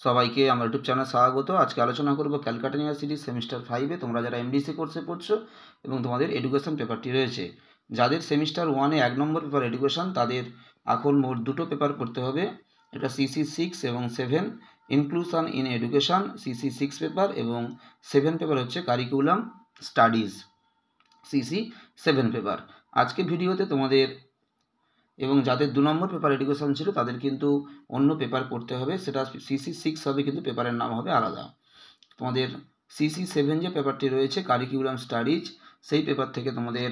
সবাইকে আমার YouTube channel স্বাগত। আজকে আলোচনা করব ক্যালকাটা ইউনিভার্সিটির সেমিস্টার 5-এ তোমরা যারা এমডিসি কোর্সে পড়ছো এবং তোমাদের এডুকেশন পেপারটি রয়েছে। যাদের সেমিস্টার 1-এ 1 নম্বর পেপার এডুকেশন, তাদের এখন মোট দুটো পেপার পড়তে হবে। এটা সিসি 6 এবং 7, inclusion in education CC 6 paper, এবং 7 পেপার হচ্ছে কারিকুলাম স্টাডিজ সিসি 7 পেপার। আজকে ভিডিওতে তোমাদের এবং যাদের 2 নম্বর পেপার এডুকেশন ছিল তাদের কিন্তু অন্য পেপার পড়তে হবে, সেটা সিসি 6 হবে, কিন্তু পেপারের নাম হবে আলাদা। তোমাদের সিসি 7 যে পেপারটি রয়েছে কারিকুলাম স্টাডিজ, সেই পেপার থেকে তোমাদের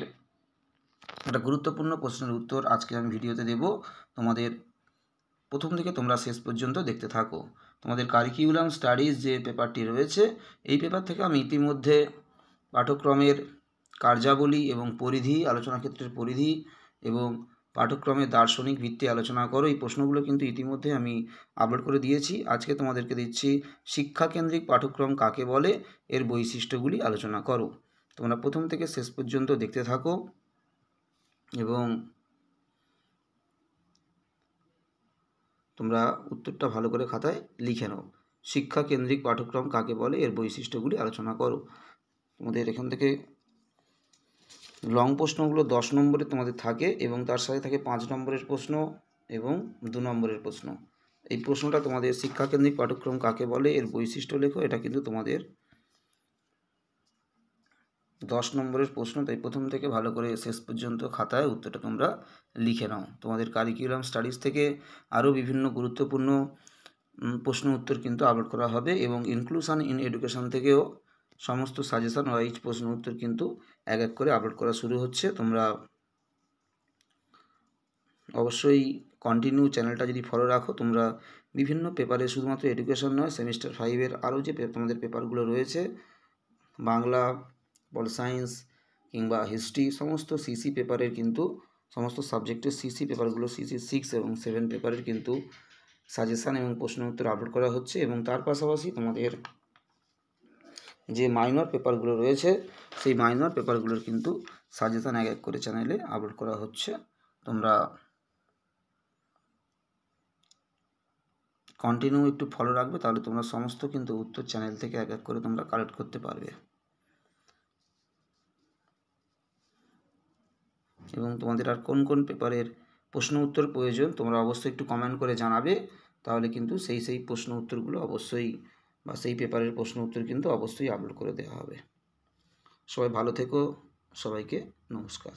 একটা গুরুত্বপূর্ণ প্রশ্নের উত্তর আজকে আমি ভিডিওতে দেব। তোমাদের প্রথম থেকে তোমরা শেষ পর্যন্ত দেখতে থাকো। তোমাদের কারিকুলাম স্টাডিজ যে পেপারটি রয়েছে, এই পেপার থেকে আমি ইতিমধ্যে পাঠ্যক্রমের কার্যাবলী এবং পরিধি, আলোচনা ক্ষেত্রের পরিধি এবং পাঠ্যক্রমের দার্শনিক ভিত্তি আলোচনা করো, এই প্রশ্নগুলো কিন্তু ইতিমধ্যে আমি আপলোড করে দিয়েছি। আজকে তোমাদেরকে দিচ্ছি শিক্ষাকেন্দ্রিক পাঠ্যক্রম কাকে বলে, এর বৈশিষ্ট্যগুলি আলোচনা করো। তোমরা প্রথম থেকে শেষ পর্যন্ত দেখতে থাকো এবং তোমরা উত্তরটা ভালো করে খাতায় লিখে নাও। শিক্ষাকেন্দ্রিক পাঠ্যক্রম কাকে বলে, এর বৈশিষ্ট্যগুলি আলোচনা করো। তোমাদের এখান থেকে লং প্রশ্নগুলো 10 নম্বরে তোমাদের থাকে এবং তার সাথে থাকে 5 নম্বরের প্রশ্ন এবং 2 নম্বরের প্রশ্ন। এই প্রশ্নটা তোমাদের শিক্ষাকেন্দ্রিক পাঠ্যক্রম কাকে বলে, এর বৈশিষ্ট্য লেখো, এটা কিন্তু তোমাদের 10 নম্বরের প্রশ্ন। তাই প্রথম থেকে ভালো করে শেষ পর্যন্ত খাতায় উত্তরটা তোমরা লিখে নাও। তোমাদের কারিকুলাম স্টাডিজ থেকে আরও বিভিন্ন গুরুত্বপূর্ণ প্রশ্ন উত্তর কিন্তু আপলোড করা হবে এবং ইনক্লুশন ইন এডুকেশন থেকেও সমস্ত সাজেশন ওয়াইজ প্রশ্ন উত্তর কিন্তু এক এক করে আপলোড করা শুরু হচ্ছে। তোমরা অবশ্যই কন্টিনিউ চ্যানেলটা যদি ফলো রাখো, তোমরা বিভিন্ন পেপারে, শুধুমাত্র এডুকেশন নয়, সেমিস্টার 5-এর আরও যে তোমাদের পেপারগুলো রয়েছে, বাংলা, পল সায়েন্স কিংবা হিস্ট্রি, সমস্ত সিসি পেপারের কিন্তু সমস্ত সাবজেক্টের সিসি পেপারগুলো, সিসি 6 এবং 7 পেপারের কিন্তু সাজেশান এবং প্রশ্ন উত্তর আপলোড করা হচ্ছে। এবং তার পাশাপাশি তোমাদের যে মাইনর পেপারগুলো রয়েছে, সেই মাইনর পেপারগুলোর কিন্তু সাজেশান এক এক করে চ্যানেলে আপলোড করা হচ্ছে। তোমরা কন্টিনিউ একটু ফলো রাখবে, তাহলে তোমরা সমস্ত কিন্তু উত্তর চ্যানেল থেকে এক এক করে তোমরা কালেক্ট করতে পারবে। এবং তোমাদের আর কোন কোন পেপারের প্রশ্ন উত্তর প্রয়োজন তোমরা অবশ্যই একটু কমেন্ট করে জানাবে, তাহলে কিন্তু সেই প্রশ্ন উত্তরগুলো অবশ্যই, বা সেই পেপারের প্রশ্ন উত্তর কিন্তু অবশ্যই আপলোড করে দেওয়া হবে। সবাই ভালো থেকো, সবাইকে নমস্কার।